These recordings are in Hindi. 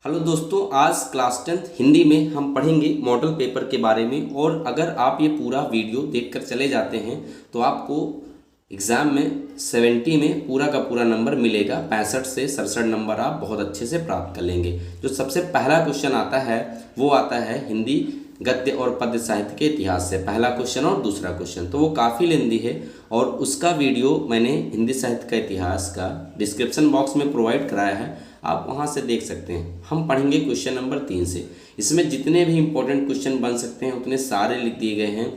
हेलो दोस्तों, आज क्लास 10th हिंदी में हम पढ़ेंगे मॉडल पेपर के बारे में। और अगर आप ये पूरा वीडियो देखकर चले जाते हैं तो आपको एग्ज़ाम में 70 में पूरा का पूरा नंबर मिलेगा। 65 से 67 नंबर आप बहुत अच्छे से प्राप्त कर लेंगे। जो सबसे पहला क्वेश्चन आता है वो आता है हिंदी गद्य और पद्य साहित्य के इतिहास से। पहला क्वेश्चन और दूसरा क्वेश्चन तो वो काफ़ी लेंदी है और उसका वीडियो मैंने हिंदी साहित्य का इतिहास का डिस्क्रिप्शन बॉक्स में प्रोवाइड कराया है, आप वहां से देख सकते हैं। हम पढ़ेंगे क्वेश्चन नंबर 3 से। इसमें जितने भी इंपॉर्टेंट क्वेश्चन बन सकते हैं उतने सारे लिख दिए गए हैं।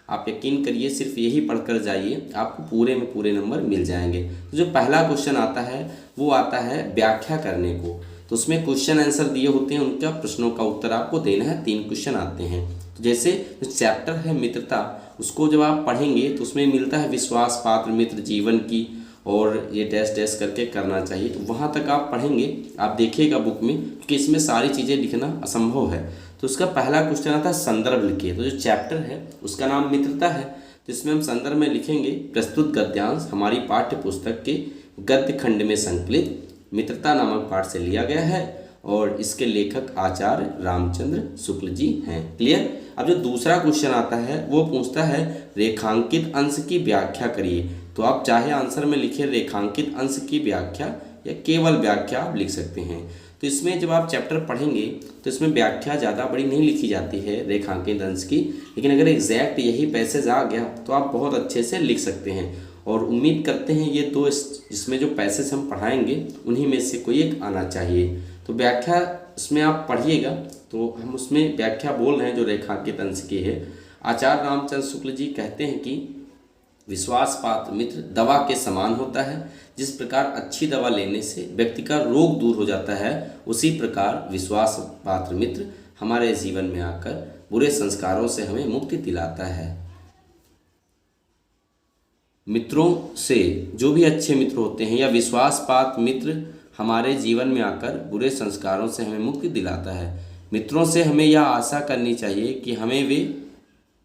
आप यकीन करिए, सिर्फ यही पढ़कर जाइए, आपको पूरे में पूरे नंबर मिल जाएंगे। तो जो पहला क्वेश्चन आता है वो आता है व्याख्या करने को। तो उसमें क्वेश्चन आंसर दिए होते हैं, उनका प्रश्नों का उत्तर आपको देना है। 3 क्वेश्चन आते हैं। तो जैसे जो चैप्टर है मित्रता, उसको जब आप पढ़ेंगे तो उसमें मिलता है विश्वास पात्र मित्र जीवन की, और ये डैश डैश करके करना चाहिए। तो वहाँ तक आप पढ़ेंगे, आप देखिएगा बुक में, क्योंकि इसमें सारी चीज़ें लिखना असंभव है। तो उसका पहला क्वेश्चन आता है संदर्भ लिखिए। तो जो चैप्टर है उसका नाम मित्रता है, तो इसमें हम संदर्भ में लिखेंगे प्रस्तुत गद्यांश हमारी पाठ्य पुस्तक के गद्य खंड में संकलित मित्रता नामक पाठ से लिया गया है और इसके लेखक आचार्य रामचंद्र शुक्ल जी हैं। क्लियर। अब जो दूसरा क्वेश्चन आता है वो पूछता है रेखांकित अंश की व्याख्या करिए। तो आप चाहे आंसर में लिखिए रेखांकित अंश की व्याख्या या केवल व्याख्या आप लिख सकते हैं। तो इसमें जब आप चैप्टर पढ़ेंगे तो इसमें व्याख्या ज़्यादा बड़ी नहीं लिखी जाती है रेखांकित अंश की, लेकिन अगर एग्जैक्ट यही पैसेज आ गया तो आप बहुत अच्छे से लिख सकते हैं। और उम्मीद करते हैं ये दो इसमें जो पैसेज हम पढ़ाएंगे उन्हीं में से कोई एक आना चाहिए। तो व्याख्या इसमें आप पढ़िएगा। तो हम उसमें व्याख्या बोल रहे हैं जो रेखांकित अंश की है। आचार्य रामचंद्र शुक्ल जी कहते हैं कि विश्वास पात्र मित्र दवा के समान होता है। जिस प्रकार अच्छी दवा लेने से व्यक्ति का रोग दूर हो जाता है, उसी प्रकार विश्वास पात्र मित्र हमारे जीवन में आकर बुरे संस्कारों से हमें मुक्ति दिलाता है। मित्रों से, जो भी अच्छे मित्र होते हैं या विश्वास पात्र मित्र हमारे जीवन में आकर बुरे संस्कारों से हमें मुक्ति दिलाता है। मित्रों से हमें यह आशा करनी चाहिए कि हमें वे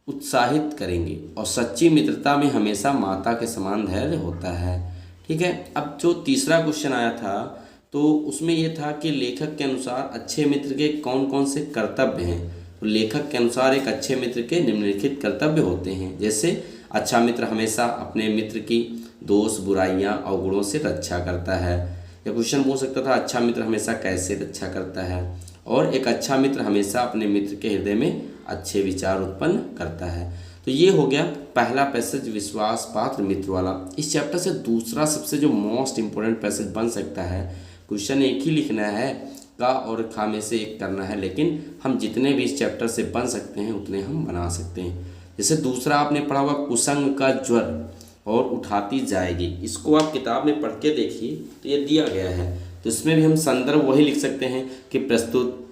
उत्साहित करेंगे और सच्ची मित्रता में हमेशा माता के समान धैर्य होता है। ठीक है। अब जो तीसरा क्वेश्चन आया था तो उसमें यह था कि लेखक के अनुसार अच्छे मित्र के कौन कौन से कर्तव्य हैं। तो लेखक के अनुसार एक अच्छे मित्र के निम्नलिखित कर्तव्य होते हैं। जैसे अच्छा मित्र हमेशा अपने मित्र की दोष बुराइयां अवगुणों से रक्षा करता है। या क्वेश्चन पूछ सकता था अच्छा मित्र हमेशा कैसे रक्षा करता है। और एक अच्छा मित्र हमेशा अपने मित्र के हृदय में अच्छे विचार उत्पन्न करता है। तो ये हो गया पहला पैसेज विश्वास पात्र मित्र वाला। इस चैप्टर से दूसरा सबसे जो मोस्ट इम्पोर्टेंट पैसेज बन सकता है, क्वेश्चन एक ही लिखना है, का और खा में से एक करना है, लेकिन हम जितने भी इस चैप्टर से बन सकते हैं उतने हम बना सकते हैं। जैसे दूसरा आपने पढ़ा होगा कुसंग का ज्वर और उठाती जाएगी। इसको आप किताब में पढ़ के देखिए तो ये दिया गया है। तो इसमें भी हम संदर्भ वही लिख सकते हैं कि प्रस्तुत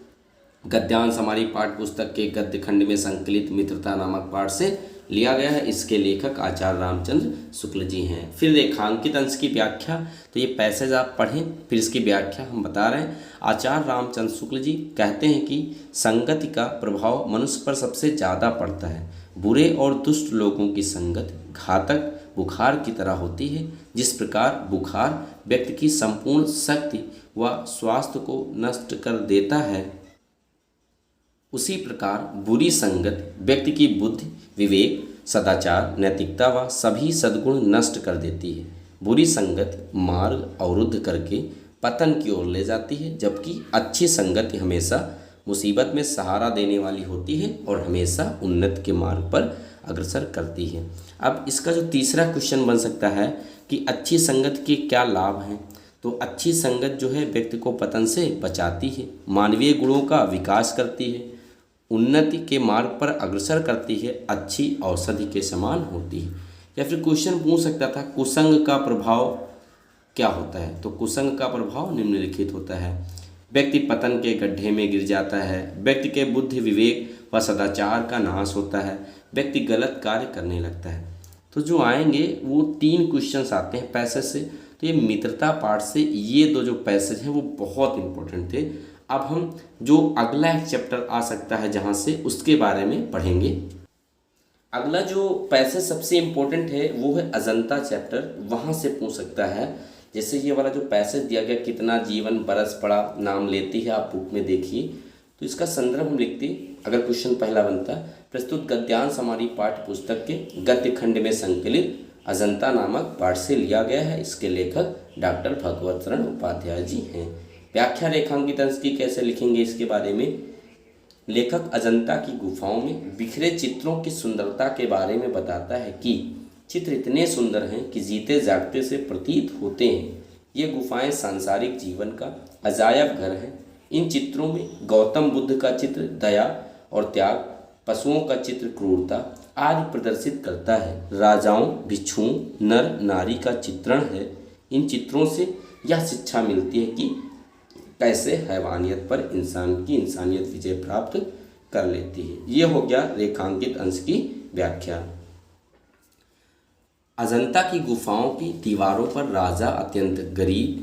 गद्यांश हमारी पाठ्य पुस्तक के गद्य खंड में संकलित मित्रता नामक पाठ से लिया गया है। इसके लेखक आचार्य रामचंद्र शुक्ल जी हैं। फिर रेखांकित अंश की व्याख्या, तो ये पैसेज आप पढ़ें, फिर इसकी व्याख्या हम बता रहे हैं। आचार्य रामचंद्र शुक्ल जी कहते हैं कि संगति का प्रभाव मनुष्य पर सबसे ज़्यादा पड़ता है। बुरे और दुष्ट लोगों की संगत घातक बुखार की तरह होती है। जिस प्रकार बुखार व्यक्ति की संपूर्ण शक्ति व स्वास्थ्य को नष्ट कर देता है, उसी प्रकार बुरी संगत व्यक्ति की बुद्धि विवेक सदाचार नैतिकता व सभी सद्गुण नष्ट कर देती है। बुरी संगत मार्ग अवरुद्ध करके पतन की ओर ले जाती है, जबकि अच्छी संगत हमेशा मुसीबत में सहारा देने वाली होती है और हमेशा उन्नति के मार्ग पर अग्रसर करती है। अब इसका जो तीसरा क्वेश्चन बन सकता है कि अच्छी संगत के क्या लाभ हैं। तो अच्छी संगत जो है व्यक्ति को पतन से बचाती है, मानवीय गुणों का विकास करती है, उन्नति के मार्ग पर अग्रसर करती है, अच्छी औषधि के समान होती है। या फिर क्वेश्चन पूछ सकता था कुसंग का प्रभाव क्या होता है। तो कुसंग का प्रभाव निम्नलिखित होता है। व्यक्ति पतन के गड्ढे में गिर जाता है, व्यक्ति के बुद्धि विवेक व सदाचार का नाश होता है, व्यक्ति गलत कार्य करने लगता है। तो जो आएंगे वो 3 क्वेश्चंस आते हैं पैसेज से। तो ये मित्रता पाठ से ये दो जो पैसेज हैं वो बहुत इंपॉर्टेंट थे। अब हम जो अगला एक चैप्टर आ सकता है जहाँ से, उसके बारे में पढ़ेंगे। अगला जो पैसेज सबसे इम्पोर्टेंट है वो है अजंता चैप्टर। वहाँ से पूछ सकता है जैसे ये वाला जो पैसेज दिया गया, कितना जीवन बरस पड़ा नाम लेती है, आप बुक में देखिए। तो इसका संदर्भ हम लिखते, अगर क्वेश्चन पहला बनता, प्रस्तुत गद्यांश हमारी पाठ्य पुस्तक के गद्य खंड में संकलित अजंता नामक पाठ से लिया गया है। इसके लेखक डॉक्टर भगवत शरण उपाध्याय जी हैं। व्याख्या रेखांकित अंश की कैसे लिखेंगे, इसके बारे में लेखक अजंता की गुफाओं में बिखरे चित्रों की सुंदरता के बारे में बताता है कि चित्र इतने सुंदर हैं कि जीते जागते से प्रतीत होते हैं। ये गुफाएं सांसारिक जीवन का अजायब घर हैं। इन चित्रों में गौतम बुद्ध का चित्र दया और त्याग, पशुओं का चित्र क्रूरता आदि प्रदर्शित करता है। राजाओं, भिक्षुओं, नर नारी का चित्रण है। इन चित्रों से यह शिक्षा मिलती है कि कैसे हैवानियत पर इंसान की इंसानियत विजय प्राप्त कर लेती है। ये हो गया रेखांकित अंश की व्याख्या। अजंता की गुफाओं की दीवारों पर राजा, अत्यंत गरीब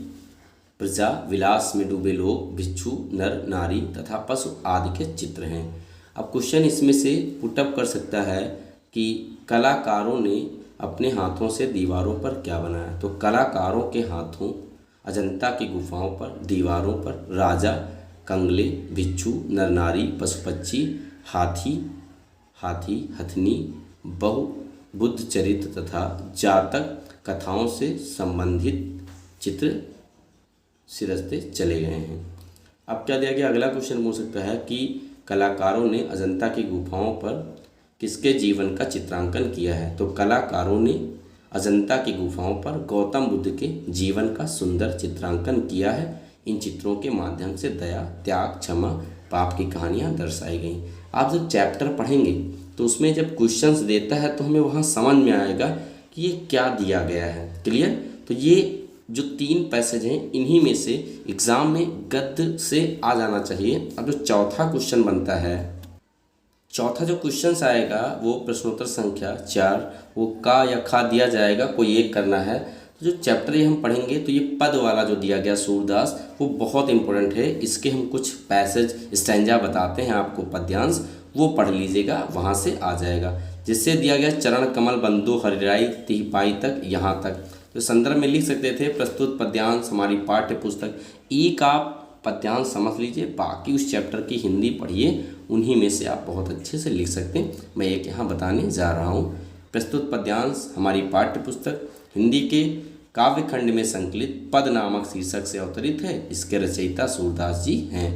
प्रजा, विलास में डूबे लोग, भिक्षु, नर नारी तथा पशु आदि के चित्र हैं। अब क्वेश्चन इसमें से पुटअप कर सकता है कि कलाकारों ने अपने हाथों से दीवारों पर क्या बनाया। तो कलाकारों के हाथों अजंता की गुफाओं पर दीवारों पर राजा, कंगले, भिक्षु, नर नारी, पशु पक्षी, हाथी, हथनी, बहु बुद्ध चरित्र तथा जातक कथाओं से संबंधित चित्र सिरजते चले गए हैं। अब क्या दिया गया, अगला क्वेश्चन हो सकता है कि कलाकारों ने अजंता की गुफाओं पर किसके जीवन का चित्रांकन किया है। तो कलाकारों ने अजंता की गुफाओं पर गौतम बुद्ध के जीवन का सुंदर चित्रांकन किया है। इन चित्रों के माध्यम से दया, त्याग, क्षमा, पाप की कहानियाँ दर्शाई गई। आप जब चैप्टर पढ़ेंगे तो उसमें जब क्वेश्चंस देता है तो हमें वहाँ समझ में आएगा कि ये क्या दिया गया है। क्लियर। तो ये जो 3 पैसेज हैं इन्हीं में से एग्ज़ाम में गद्य से आ जाना चाहिए। अब जो चौथा क्वेश्चन बनता है, चौथा जो क्वेश्चन आएगा वो प्रश्नोत्तर संख्या 4, वो का या खा दिया जाएगा, कोई एक करना है। तो जो चैप्टर ये हम पढ़ेंगे तो ये पद वाला जो दिया गया सूरदास, वो बहुत इंपॉर्टेंट है। इसके हम कुछ पैसेज स्टैंजा बताते हैं आपको, पद्यांश, वो पढ़ लीजिएगा, वहाँ से आ जाएगा। जिससे दिया गया चरण कमल बंदो हरिराई तिह पाई तक, यहाँ तक। तो संदर्भ में लिख सकते थे प्रस्तुत पद्यांश हमारी पाठ्य पुस्तक। एक आप पद्यांश समझ लीजिए, बाकी उस चैप्टर की हिंदी पढ़िए, उन्हीं में से आप बहुत अच्छे से लिख सकते हैं। मैं एक यहाँ बताने जा रहा हूँ। प्रस्तुत पद्यांश हमारी पाठ्य पुस्तक हिंदी के काव्य खंड में संकलित पद नामक शीर्षक से अवतरित है। इसके रचयिता सूरदास जी हैं।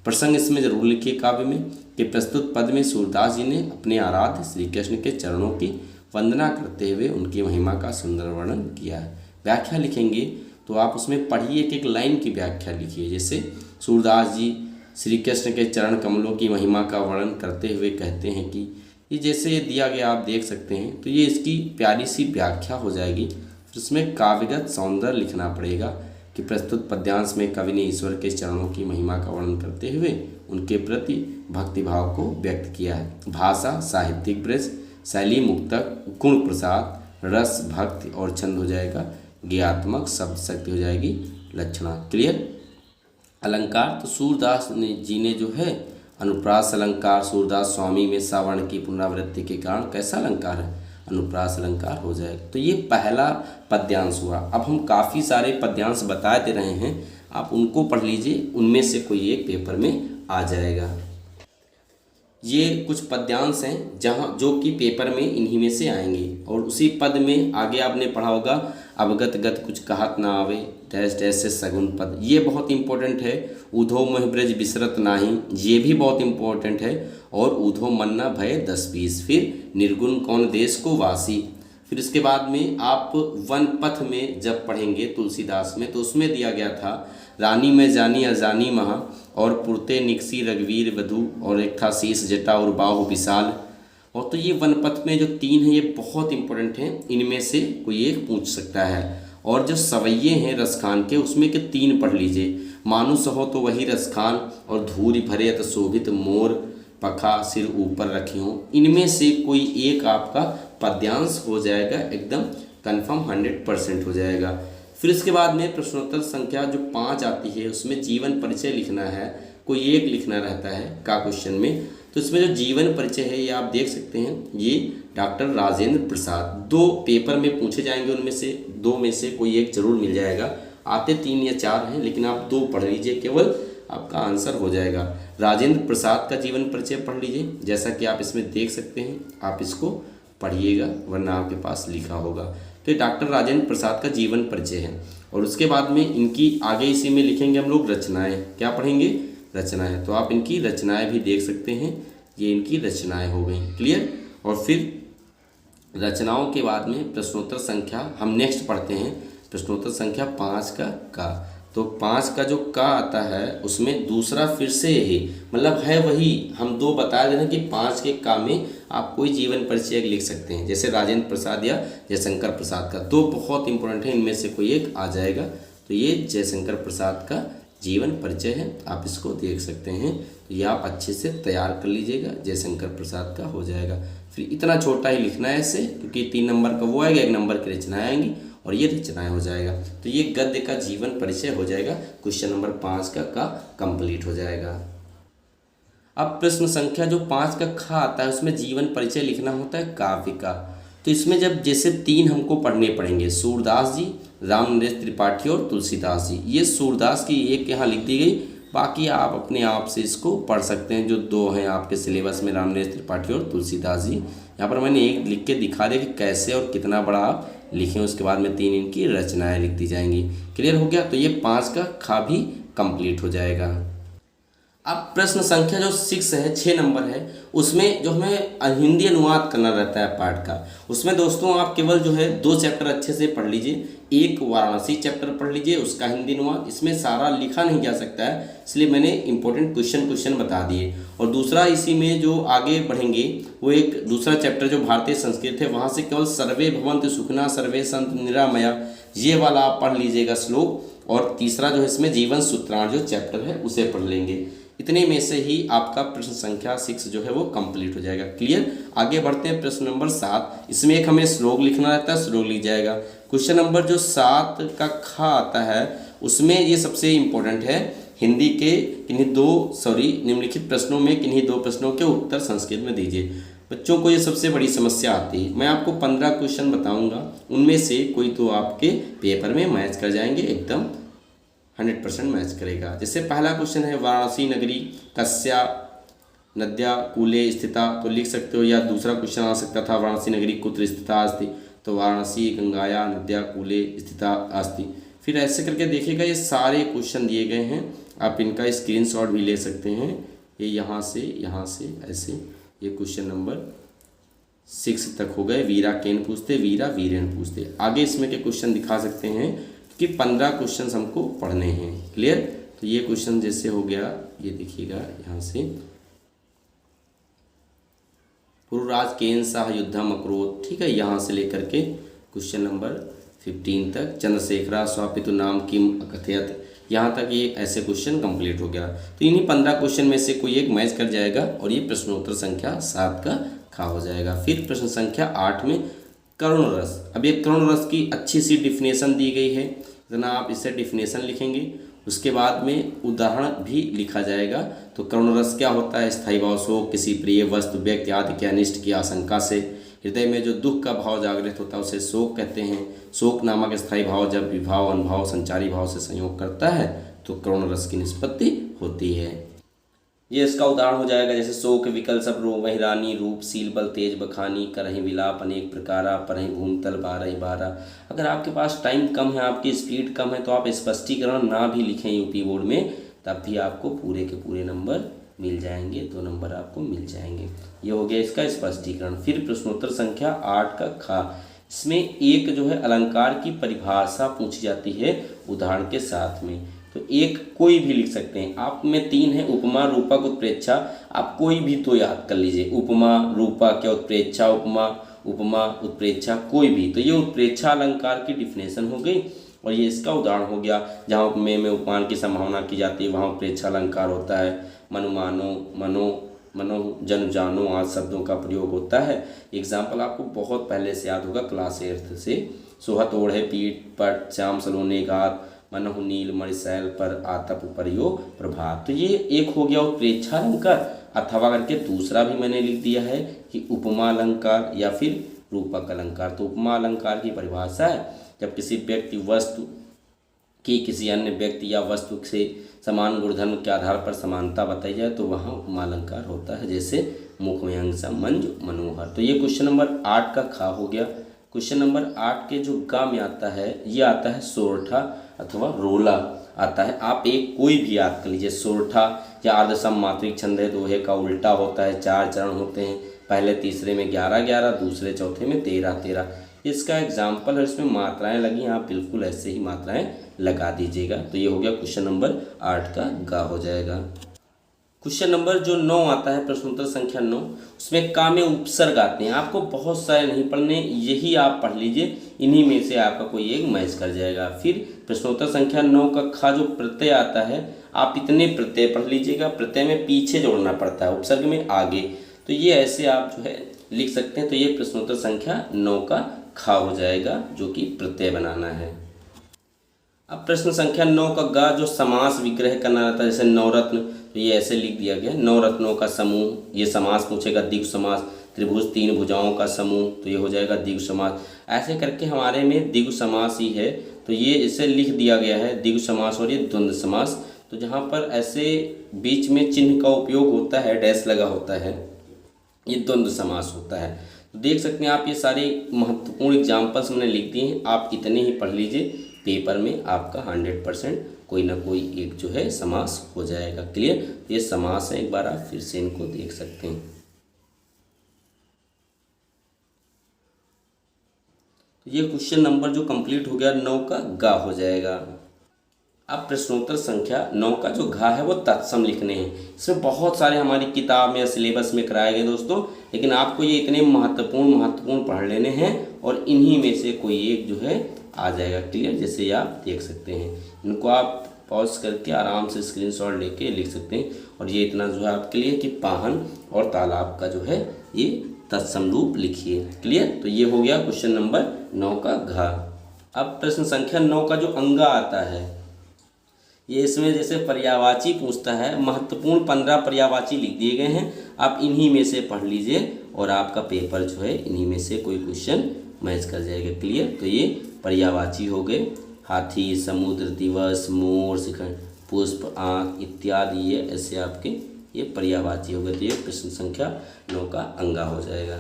प्रसंग इसमें जरूर लिखिए काव्य में कि प्रस्तुत पद में सूरदास जी ने अपने आराध्य श्री कृष्ण के चरणों की वंदना करते हुए उनकी महिमा का सुंदर वर्णन किया है। व्याख्या लिखेंगे तो आप उसमें पढ़िए, एक लाइन की व्याख्या लिखिए। जैसे सूरदास जी श्री कृष्ण के चरण कमलों की महिमा का वर्णन करते हुए कहते हैं कि ये जैसे ये दिया गया आप देख सकते हैं, तो ये इसकी प्यारी सी व्याख्या हो जाएगी। फिर उसमें काव्यगत सौंदर्य लिखना पड़ेगा कि प्रस्तुत पद्यांश में कवि ने ईश्वर के चरणों की महिमा का वर्णन करते हुए उनके प्रति भक्तिभाव को व्यक्त किया है। भाषा साहित्यिक ब्रज, शैली मुक्तक, गुण प्रसाद, रस भक्ति और छंद हो जाएगा, ज्ञात्मक शब्द शक्ति हो जाएगी, लक्षणा। क्लियर। अलंकार तो सूरदास जी ने जो है अनुप्रास अलंकार, सूरदास स्वामी में सावर्ण की पुनरावृत्ति के कारण कैसा अलंकार है, अनुप्रास अलंकार हो जाएगा। तो ये पहला पद्यांश हुआ। अब हम काफ़ी सारे पद्यांश बता दे रहे हैं, आप उनको पढ़ लीजिए, उनमें से कोई एक पेपर में आ जाएगा। ये कुछ पद्यांश हैं जहाँ जो कि पेपर में इन्हीं में से आएंगे। और उसी पद में आगे आपने पढ़ा होगा अवगत गत कुछ कहत ना आवे डैश डैश से सगुन पद, ये बहुत इंपॉर्टेंट है। उधो मोह ब्रज बिसरत नाही, ये भी बहुत इंपॉर्टेंट है। और उधो मन्ना भय 10-20, फिर निर्गुण कौन देश को वासी। फिर इसके बाद में आप वन पथ में जब पढ़ेंगे तुलसीदास में, तो उसमें दिया गया था रानी में जानी अजानी महा, और पुरते निकसी रघुवीर वधु, और एक था शीश जटा और बाहु विशाल। और तो ये वनपथ में जो 3 हैं ये बहुत इंपॉर्टेंट हैं, इनमें से कोई एक पूछ सकता है। और जो सवैये हैं रसखान के, उसमें के 3 पढ़ लीजिए। मानुष हो तो वही रसखान, और धूरी भरे अत शोभित मोर पखा सिर ऊपर रखी हो। इनमें से कोई एक आपका पद्यांश हो जाएगा, एकदम कन्फर्म 100% हो जाएगा। फिर इसके बाद में प्रश्नोत्तर संख्या जो 5 आती है, उसमें जीवन परिचय लिखना है। कोई एक लिखना रहता है का क्वेश्चन में। तो इसमें जो जीवन परिचय है ये आप देख सकते हैं, ये डॉक्टर राजेंद्र प्रसाद। 2 पेपर में पूछे जाएंगे, उनमें से 2 में से कोई एक जरूर मिल जाएगा। आते 3 या 4 हैं, लेकिन आप 2 पढ़ लीजिए, केवल आपका आंसर हो जाएगा। राजेंद्र प्रसाद का जीवन परिचय पढ़ लीजिए, जैसा कि आप इसमें देख सकते हैं। आप इसको पढ़िएगा वरना आपके पास लिखा होगा। तो ये डॉक्टर राजेंद्र प्रसाद का जीवन परिचय है। और उसके बाद में इनकी आगे इसी में लिखेंगे हम लोग रचनाएं। क्या पढ़ेंगे? रचनाएं। तो आप इनकी रचनाएं भी देख सकते हैं, ये इनकी रचनाएं हो गई। क्लियर। और फिर रचनाओं के बाद में प्रश्नोत्तर संख्या हम नेक्स्ट पढ़ते हैं, प्रश्नोत्तर संख्या 5 का। तो 5 का जो का आता है उसमें दूसरा फिर से यही मतलब है वही हम 2 बता दे रहे हैं कि 5 के का में आप कोई जीवन परिचय लिख सकते हैं, जैसे राजेंद्र प्रसाद या जयशंकर प्रसाद का। 2 बहुत इंपॉर्टेंट है, इनमें से कोई एक आ जाएगा। तो ये जयशंकर प्रसाद का जीवन परिचय है, आप इसको देख सकते हैं। तो ये आप अच्छे से तैयार कर लीजिएगा, जयशंकर प्रसाद का हो जाएगा। फिर इतना छोटा ही लिखना है इसे, क्योंकि 3 नंबर का वो आएगा, 1 नंबर की रचनाएं आएंगी और ये रचनाएं हो जाएगा। तो ये गद्य का जीवन परिचय हो जाएगा। क्वेश्चन नंबर 5 का कंप्लीट हो जाएगा। अब प्रश्न संख्या जो 5 का खा आता है उसमें जीवन परिचय लिखना होता है काव्य का। तो इसमें जब जैसे 3 हमको पढ़ने पड़ेंगे, सूरदास जी, रामनरेश त्रिपाठी और तुलसीदास जी। ये सूरदास की एक यहाँ लिख दी गई, बाकी आप अपने आप से इसको पढ़ सकते हैं। जो 2 हैं आपके सिलेबस में, रामनरेश त्रिपाठी और तुलसीदास जी। यहाँ पर मैंने एक लिख के दिखा दिया कि कैसे और कितना बड़ा आप लिखें। उसके बाद में 3 इनकी रचनाएं लिख दी जाएंगी। क्लियर हो गया। तो ये 5 का खा भी कंप्लीट हो जाएगा। अब प्रश्न संख्या जो 6 है, 6 नंबर है, उसमें जो हमें हिंदी अनुवाद करना रहता है पाठ का। उसमें दोस्तों आप केवल जो है 2 चैप्टर अच्छे से पढ़ लीजिए। एक वाराणसी चैप्टर पढ़ लीजिए, उसका हिंदी अनुवाद। इसमें सारा लिखा नहीं जा सकता है, इसलिए मैंने इंपॉर्टेंट क्वेश्चन बता दिए। और दूसरा इसी में जो आगे बढ़ेंगे वो एक दूसरा चैप्टर जो भारतीय संस्कृत है, वहाँ से केवल सर्वे भवन्तु सुखिनः सर्वे सन्तु निरामया, ये वाला आप पढ़ लीजिएगा श्लोक। और तीसरा जो है इसमें जीवन सूत्रांश जो चैप्टर है उसे पढ़ लेंगे। इतने में से ही आपका प्रश्न संख्या 6 जो है वो कंप्लीट हो जाएगा। क्लियर। आगे बढ़ते हैं प्रश्न नंबर 7। इसमें एक हमें श्लोक लिखना रहता है, श्लोक लिख जाएगा। क्वेश्चन नंबर जो 7 का खा आता है उसमें ये सबसे इम्पोर्टेंट है। हिंदी के निम्नलिखित प्रश्नों में किन्हीं 2 प्रश्नों के उत्तर संस्कृत में दीजिए। बच्चों को ये सबसे बड़ी समस्या आती है। मैं आपको 15 क्वेश्चन बताऊंगा, उनमें से कोई 2 आपके पेपर में मैच कर जाएंगे, एकदम 100% मैच करेगा। जैसे पहला क्वेश्चन है, वाराणसी नगरी कस्या नद्या कूले स्थिता, तो लिख सकते हो। या दूसरा क्वेश्चन आ सकता था, वाराणसी नगरी कुत्र स्थिता अस्ति, तो वाराणसी गंगाया नद्या कूले स्थिता अस्ति। फिर ऐसे करके देखिएगा, ये सारे क्वेश्चन दिए गए हैं, आप इनका स्क्रीनशॉट भी ले सकते हैं। ये यहाँ से ऐसे ये क्वेश्चन नंबर 6 तक हो गए। वीरा केन पूछते, वीरा वीरेन पूछते। आगे इसमें के क्वेश्चन दिखा सकते हैं कि 15 क्वेश्चन हमको पढ़ने हैं। क्लियर। तो ये क्वेश्चन जैसे हो गया, ये देखिएगा यहाँ से, पुरुराज केन साह युद्धम अकरोत, ठीक है, यहाँ से लेकर के क्वेश्चन नंबर 15 तक। चंद्रशेखरा स्वापितु नाम किम अकथयत, यहाँ तक ये ऐसे क्वेश्चन कंप्लीट हो गया। तो इन्हीं 15 क्वेश्चन में से कोई एक मैच कर जाएगा और ये प्रश्नोत्तर संख्या 7 का खा हो जाएगा। फिर प्रश्न संख्या 8 में करुण रस। अब ये करुण रस की अच्छी सी डिफिनेशन दी गई है, इतना आप इससे डिफिनेशन लिखेंगे। उसके बाद में उदाहरण भी लिखा जाएगा। तो करुण रस क्या होता है? स्थायी भाव शोक किसी प्रिय वस्तु व्यक्ति आदि के अनिष्ट की आशंका से हृदय में जो दुख का भाव जागृत होता है उसे शोक कहते हैं। शोक नामक स्थायी भाव जब विभाव अनुभाव संचारी भाव से संयोग करता है तो करुण रस की निष्पत्ति होती है। ये इसका उदाहरण हो जाएगा, जैसे शोक विकल सब रोग महिरानी रूप सील बल तेज बखानी करही विलाप अनेक प्रकारा परही भूमतल बारह बारह। अगर आपके पास टाइम कम है, आपकी स्पीड कम है, तो आप स्पष्टीकरण ना भी लिखें यूपी बोर्ड में, तब भी आपको पूरे के पूरे नंबर मिल जाएंगे, 2 नंबर आपको मिल जाएंगे। ये हो गया इसका स्पष्टीकरण। फिर प्रश्नोत्तर संख्या 8 का खा। इसमें एक जो है अलंकार की परिभाषा पूछी जाती है उदाहरण के साथ में। तो एक कोई भी लिख सकते हैं आप में 3 है, उपमा रूपक उत्प्रेक्षा। आप कोई भी 2 याद कर लीजिए, उपमा रूपक या उत्प्रेक्षा, उपमा उत्प्रेक्षा कोई भी। तो ये उत्प्रेक्षा अलंकार की डिफिनेशन हो गई और ये इसका उदाहरण हो गया। जहाँ उपमेय में उपमान की संभावना की जाती है वहाँ उत्प्रेक्षा अलंकार होता है। मनुमानो मनो जन जानो आदि शब्दों का प्रयोग होता है। एग्जाम्पल आपको बहुत पहले से याद होगा क्लास 8th से। सोहत ओढ़े पीठ पट श्याम सलोने गात मनहु नील मणिशैल पर आतप प्रयोग प्रभात। तो ये एक हो गया उत्प्रेक्षा अलंकार, अथवा करके दूसरा भी मैंने लिख दिया है कि उपमा अलंकार या फिर रूपक अलंकार। तो उपमा अलंकार की परिभाषा है जब किसी व्यक्ति वस्तु की किसी अन्य व्यक्ति या वस्तु से समान गुणधर्म के आधार पर समानता बताई जाए तो वहाँ उपमा अलंकार होता है, जैसे मुख में अंग मंज मनोहर। तो ये क्वेश्चन नंबर 8 का खा हो गया। क्वेश्चन नंबर 8 के जो गा में आता है ये आता है सोरठा अथवा रोला आता है। आप एक कोई भी याद कर लीजिए। सोरठा या अर्धसम मात्रिक छंद है, दोहे का उल्टा होता है, 4 चरण होते हैं, पहले तीसरे में 11-11, दूसरे चौथे में 13-13। इसका एग्जाम्पल है, इसमें मात्राएं लगी, आप बिल्कुल ऐसे ही मात्राएं लगा दीजिएगा। तो ये हो गया क्वेश्चन नंबर 8 का गा हो जाएगा। क्वेश्चन नंबर जो 9 आता है, प्रश्नोत्तर संख्या 9, उसमें का में उपसर्ग आते हैं। आपको बहुत सारे नहीं पढ़ने, यही आप पढ़ लीजिए, इन्हीं में से आपका कोई एक मैच कर जाएगा। फिर प्रश्नोत्तर संख्या 9 का खा जो प्रत्यय आता है, आप इतने प्रत्यय पढ़ लीजिएगा। प्रत्यय में पीछे जोड़ना पड़ता है, उपसर्ग में आगे। तो ये ऐसे आप जो है लिख सकते हैं। तो ये प्रश्नोत्तर संख्या 9 का खा हो जाएगा, जो कि प्रत्यय बनाना है। अब प्रश्न संख्या 9 का गा जो समास विग्रह करना रहता है, जैसे नवरत्न, तो ये ऐसे लिख दिया गया, नवरत्नों का समूह। ये समास पूछेगा द्विगु समास। त्रिभुज 3 भुजाओं का समूह, तो ये हो जाएगा द्विगु समास। ऐसे करके हमारे में द्विगु समास ही है, तो ये इसे लिख दिया गया है द्विगु समास और ये द्वंद्व समास। तो जहाँ पर ऐसे बीच में चिन्ह का उपयोग होता है, डैश लगा होता है, ये द्वंद्व समास होता है। तो देख सकते हैं आप, ये सारे महत्वपूर्ण एग्जाम्पल्स मैंने लिख दिए हैं, आप इतने ही पढ़ लीजिए। पेपर में आपका 100% कोई ना कोई एक जो है समास हो जाएगा। क्लियर? ये समास है, एक बार आप फिर से इनको देख सकते हैं। ये क्वेश्चन नंबर जो कंप्लीट हो गया 9 का गा हो जाएगा। अब प्रश्नोत्तर संख्या 9 का जो घा है वो तत्सम लिखने हैं। इसमें बहुत सारे हमारी किताब में या सिलेबस में कराए गए दोस्तों, लेकिन आपको ये इतने महत्वपूर्ण पढ़ लेने हैं और इन्हीं में से कोई एक जो है आ जाएगा। क्लियर? जैसे ये आप देख सकते हैं, इनको आप पॉज करके आराम से स्क्रीनशॉट लेके लिख सकते हैं। और ये इतना जो है आपके लिए कि पाहन और तालाब का जो है ये तत्सम रूप लिखिए। क्लियर? तो ये हो गया क्वेश्चन नंबर 9 का घा। अब प्रश्न संख्या 9 का जो अंगा आता है, ये इसमें जैसे पर्यायवाची पूछता है, महत्वपूर्ण 15 पर्यायवाची लिख दिए गए हैं, आप इन्हीं में से पढ़ लीजिए और आपका पेपर जो है इन्हीं में से कोई क्वेश्चन मैच कर जाएगा। क्लियर? तो ये पर्यायवाची हो गए, हाथी, समुद्र, दिवस, मोर, शिखर, पुष्प, आँख इत्यादि, ये ऐसे आपके ये पर्यायवाची हो गए। तो ये प्रश्न संख्या 9 का अंगा हो जाएगा।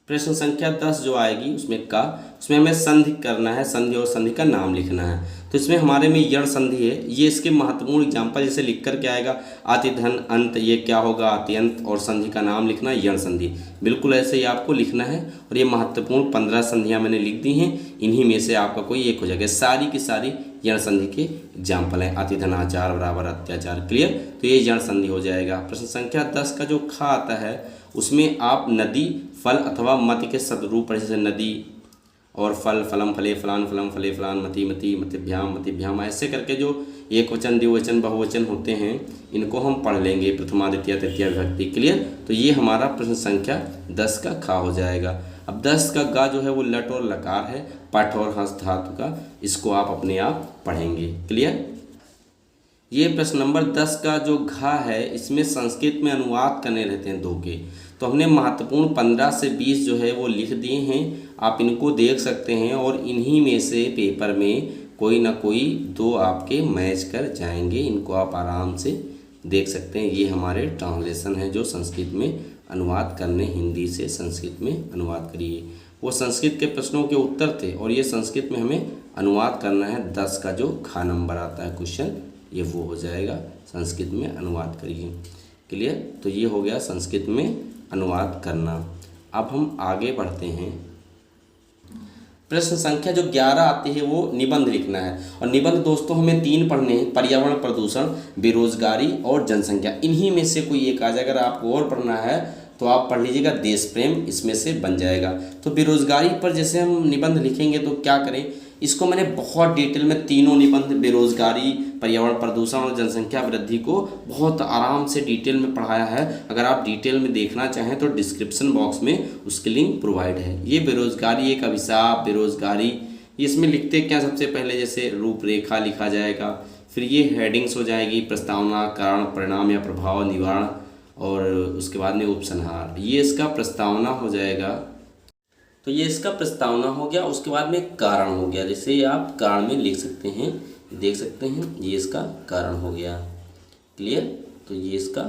प्रश्न संख्या 10 जो आएगी उसमें हमें संधि करना है, संधि और संधि का नाम लिखना है। तो इसमें हमारे में यण संधि है, ये इसके महत्वपूर्ण एग्जाम्पल जैसे लिख कर के आएगा, आति धन अंत, ये क्या होगा आत्यंत, और संधि का नाम लिखना यण संधि, बिल्कुल ऐसे ही आपको लिखना है। और ये महत्वपूर्ण 15 संधियाँ मैंने लिख दी हैं, इन्हीं में से आपका कोई एक हो जाएगा। सारी की सारी यण संधि के एग्जाम्पल हैं, अति धनाचार बराबर अत्याचार। क्लियर? तो ये यण संधि हो जाएगा। प्रश्न संख्या 10 का जो खा आता है, उसमें आप नदी, फल अथवा मति के सदरूप पढ़े, जैसे नदी और फल, फलम फले फलान, फलम फले फलान, मति मति, मतिभ्याम मतिभ्याम, ऐसे करके जो एक वचन, द्विवचन, बहुवचन होते हैं, इनको हम पढ़ लेंगे प्रथमा द्वितीय तृतीय विभक्ति। क्लियर? तो ये हमारा प्रश्न संख्या 10 का खा हो जाएगा। अब 10 का गा जो है वो लट और लकार है, पठ और हंस धातु का, इसको आप अपने आप पढ़ेंगे। क्लियर? ये प्रश्न नंबर 10 का जो घा है, इसमें संस्कृत में अनुवाद करने रहते हैं 2 के, तो हमने महत्वपूर्ण 15 से 20 जो है वो लिख दिए हैं, आप इनको देख सकते हैं और इन्हीं में से पेपर में कोई ना कोई 2 आपके मैच कर जाएंगे। इनको आप आराम से देख सकते हैं। ये हमारे ट्रांसलेशन है जो संस्कृत में अनुवाद करने, हिंदी से संस्कृत में अनुवाद करिए। वो संस्कृत के प्रश्नों के उत्तर थे और ये संस्कृत में हमें अनुवाद करना है। 10 का जो खा नंबर आता है क्वेश्चन, ये वो हो जाएगा, संस्कृत में अनुवाद करिए। क्लियर? तो ये हो गया संस्कृत में अनुवाद करना। अब हम आगे बढ़ते हैं। प्रश्न संख्या जो 11 आती है वो निबंध लिखना है, और निबंध दोस्तों हमें 3 पढ़ने हैं, पर्यावरण, प्रदूषण, बेरोजगारी और जनसंख्या। इन्हीं में से कोई एक आ जाए। अगर आपको और पढ़ना है तो आप पढ़ लीजिएगा देश प्रेम, इसमें से बन जाएगा। तो बेरोजगारी पर जैसे हम निबंध लिखेंगे तो क्या करें, इसको मैंने बहुत डिटेल में तीनों निबंध, बेरोजगारी, पर्यावरण प्रदूषण और जनसंख्या वृद्धि को बहुत आराम से डिटेल में पढ़ाया है। अगर आप डिटेल में देखना चाहें तो डिस्क्रिप्शन बॉक्स में उसकी लिंक प्रोवाइड है। ये बेरोजगारी एक अभिशाप, बेरोजगारी इसमें लिखते क्या, सबसे पहले जैसे रूपरेखा लिखा जाएगा, फिर ये हेडिंग्स हो जाएगी, प्रस्तावना, कारण, परिणाम या प्रभाव, निवारण, और उसके बाद में उपसंहार। ये इसका प्रस्तावना हो जाएगा। तो ये इसका प्रस्तावना हो गया। उसके बाद में कारण हो गया, जैसे आप कारण में लिख सकते हैं, देख सकते हैं, ये इसका कारण हो गया। क्लियर? तो ये इसका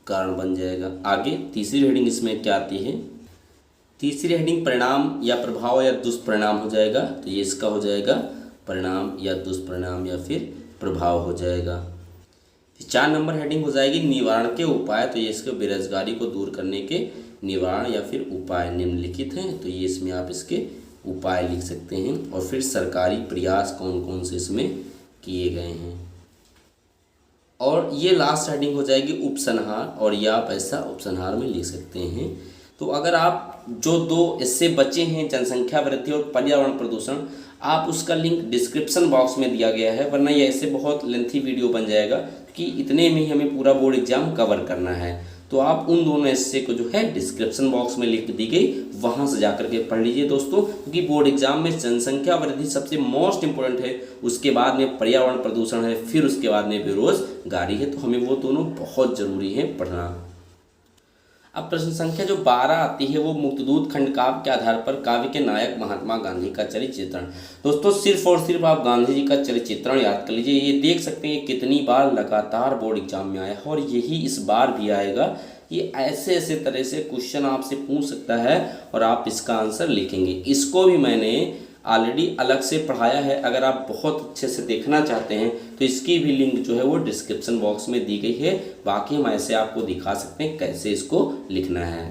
कारण बन जाएगा। आगे तीसरी हेडिंग इसमें क्या आती है? तीसरी हेडिंग परिणाम या प्रभाव या दुष्परिणाम हो जाएगा। तो ये इसका हो जाएगा परिणाम या दुष्परिणाम या फिर प्रभाव हो जाएगा। 4 नंबर हेडिंग हो जाएगी निवारण के उपाय। तो ये इसके बेरोजगारी को दूर करने के निवारण या फिर उपाय निम्नलिखित हैं। तो ये इसमें आप इसके उपाय लिख सकते हैं। और फिर सरकारी प्रयास कौन कौन से इसमें किए गए हैं। और ये लास्ट हेडिंग हो जाएगी उपसंहार, और ये आप ऐसा उपसंहार में लिख सकते हैं। तो अगर आप जो 2 इससे बचे हैं, जनसंख्या वृद्धि और पर्यावरण प्रदूषण, आप उसका लिंक डिस्क्रिप्शन बॉक्स में दिया गया है, वरना ये ऐसे बहुत लेंथी वीडियो बन जाएगा कि इतने में ही हमें पूरा बोर्ड एग्जाम कवर करना है। तो आप उन दोनों एस्से को जो है डिस्क्रिप्शन बॉक्स में लिंक दी गई, वहां से जाकर के पढ़ लीजिए दोस्तों, क्योंकि बोर्ड एग्जाम में जनसंख्या वृद्धि सबसे मोस्ट इंपॉर्टेंट है, उसके बाद में पर्यावरण प्रदूषण है, फिर उसके बाद में बेरोजगारी है। तो हमें वो दोनों बहुत जरूरी है पढ़ना। अब प्रश्न संख्या जो 12 आती है वो मुक्तदूत खंड काव्य के आधार पर काव्य के नायक महात्मा गांधी का चरित्र चित्रण। दोस्तों सिर्फ और सिर्फ आप गांधी जी का चरित्र चित्रण याद कर लीजिए। ये देख सकते हैं कितनी बार लगातार बोर्ड एग्जाम में आया है और यही इस बार भी आएगा। ये ऐसे ऐसे तरह से क्वेश्चन आपसे पूछ सकता है और आप इसका आंसर लिखेंगे। इसको भी मैंने ऑलरेडी अलग से पढ़ाया है, अगर आप बहुत अच्छे से देखना चाहते हैं तो इसकी भी लिंक जो है वो डिस्क्रिप्शन बॉक्स में दी गई है। बाकी हम ऐसे आपको दिखा सकते हैं कैसे इसको लिखना है।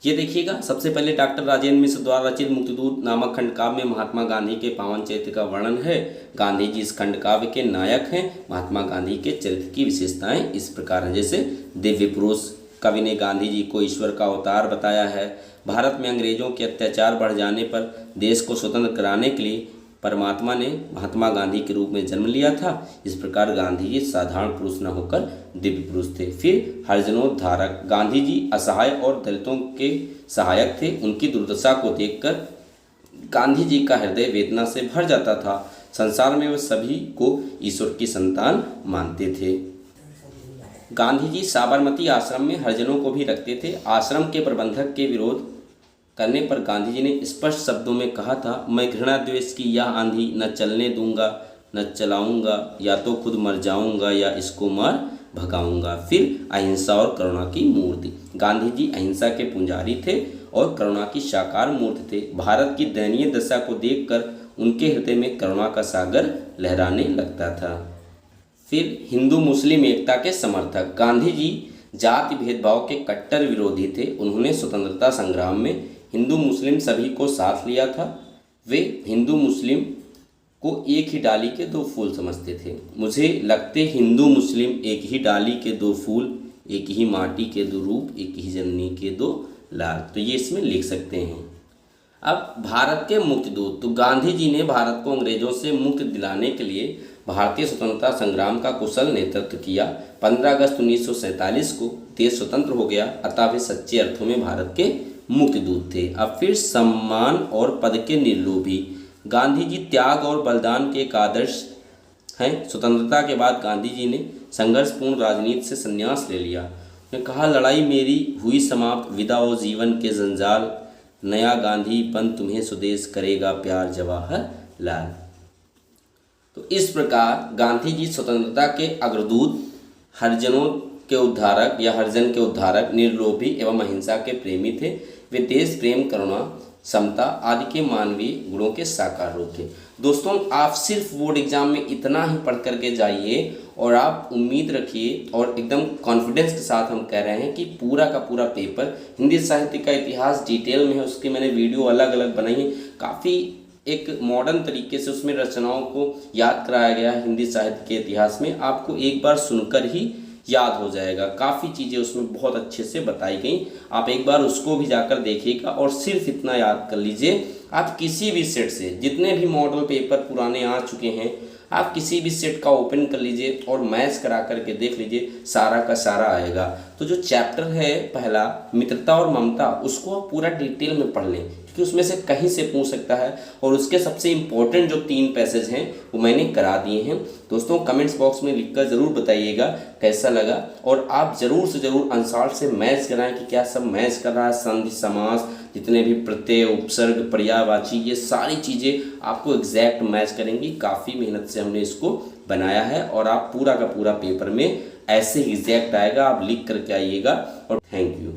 ये देखिएगा, सबसे पहले डॉक्टर राजेंद्र मिश्र द्वारा रचित मुक्तदूत नामक खंड काव्य में महात्मा गांधी के पावन चरित्र का वर्णन है। गांधी जी इस खंड काव्य के नायक हैं। महात्मा गांधी के चरित्र की विशेषताएं इस प्रकार हैं, जैसे दिव्य पुरुष, कवि ने गांधी जी को ईश्वर का अवतार बताया है। भारत में अंग्रेजों के अत्याचार बढ़ जाने पर देश को स्वतंत्र कराने के लिए परमात्मा ने महात्मा गांधी के रूप में जन्म लिया था। इस प्रकार गांधी जी साधारण पुरुष न होकर दिव्य पुरुष थे। फिर हरिजनोद्धारक, गांधी जी असहाय और दलितों के सहायक थे। उनकी दुर्दशा को देखकर गांधी जी का हृदय वेदना से भर जाता था। संसार में वे सभी को ईश्वर की संतान मानते थे। गांधी जी साबरमती आश्रम में हरिजनों को भी रखते थे। आश्रम के प्रबंधक के विरोध करने पर गांधी जी ने स्पष्ट शब्दों में कहा था, मैं घृणा द्वेष की यह आंधी न चलने दूंगा न चलाऊंगा, या तो खुद मर जाऊंगा या इसको मार भगाऊंगा। फिर अहिंसा और करुणा की मूर्ति, गांधी जी अहिंसा के पुजारी थे और करुणा की साकार मूर्ति थे। भारत की दयनीय दशा को देखकर उनके हृदय में करुणा का सागर लहराने लगता था। फिर हिंदू मुस्लिम एकता के समर्थक, गांधी जी जाति भेदभाव के कट्टर विरोधी थे। उन्होंने स्वतंत्रता संग्राम में हिंदू मुस्लिम सभी को साथ लिया था। वे हिंदू मुस्लिम को एक ही डाली के 2 फूल समझते थे। मुझे लगते हिंदू मुस्लिम एक ही डाली के 2 फूल, एक ही माटी के 2 रूप, एक ही जननी के 2 लाल। तो ये इसमें लिख सकते हैं। अब भारत के मुक्तिदूत, तो गांधी जी ने भारत को अंग्रेजों से मुक्त दिलाने के लिए भारतीय स्वतंत्रता संग्राम का कुशल नेतृत्व किया। 15 अगस्त 1947 को देश स्वतंत्र हो गया, अतः वे सच्चे अर्थों में भारत के मुक्तिदूत थे। अब फिर सम्मान और पद के निर्लोभी, गांधी जी त्याग और बलिदान के एक आदर्श हैं। स्वतंत्रता के बाद गांधी जी ने संघर्षपूर्ण राजनीति से संन्यास ले लिया। उन्होंने कहा, लड़ाई मेरी हुई समाप्त, विदा हो जीवन के जंजाल, नया गांधी पन तुम्हें स्वदेश करेगा प्यार जवाहरलाल। तो इस प्रकार गांधी जी स्वतंत्रता के अग्रदूत, हरिजनों के उद्धारक या हरिजन के उद्धारक, निर्लोभी एवं अहिंसा के प्रेमी थे। वे देश प्रेम, करुणा, समता आदि के मानवीय गुणों के साकार रूप थे। दोस्तों आप सिर्फ बोर्ड एग्जाम में इतना ही पढ़ करके जाइए और आप उम्मीद रखिए, और एकदम कॉन्फिडेंस के साथ हम कह रहे हैं कि पूरा का पूरा पेपर हिंदी साहित्य का इतिहास डिटेल में है। उसके मैंने वीडियो अलग अलग बनाई है, काफ़ी एक मॉडर्न तरीके से उसमें रचनाओं को याद कराया गया है। हिंदी साहित्य के इतिहास में आपको एक बार सुनकर ही याद हो जाएगा। काफ़ी चीज़ें उसमें बहुत अच्छे से बताई गई, आप एक बार उसको भी जाकर देखिएगा। और सिर्फ इतना याद कर लीजिए, आप किसी भी सेट से, जितने भी मॉडल पेपर पुराने आ चुके हैं, आप किसी भी सेट का ओपन कर लीजिए और मैच करा करके देख लीजिए, सारा का सारा आएगा। तो जो चैप्टर है पहला, मित्रता और ममता, उसको आप पूरा डिटेल में पढ़ लें, क्योंकि उसमें से कहीं से पूछ सकता है। और उसके सबसे इम्पोर्टेंट जो 3 पैसेज हैं वो मैंने करा दिए हैं। दोस्तों कमेंट्स बॉक्स में लिखकर ज़रूर बताइएगा कैसा लगा, और आप ज़रूर से ज़रूर अंशार्थ से मैच कराएं कि क्या सब मैच कर रहा है। संधि, समास, जितने भी प्रत्यय, उपसर्ग, पर्यायवाची, ये सारी चीज़ें आपको एग्जैक्ट मैच करेंगी। काफ़ी मेहनत से हमने इसको बनाया है और आप पूरा का पूरा पेपर में ऐसे एग्जैक्ट आएगा। आप लिख करके आइएगा और थैंक यू।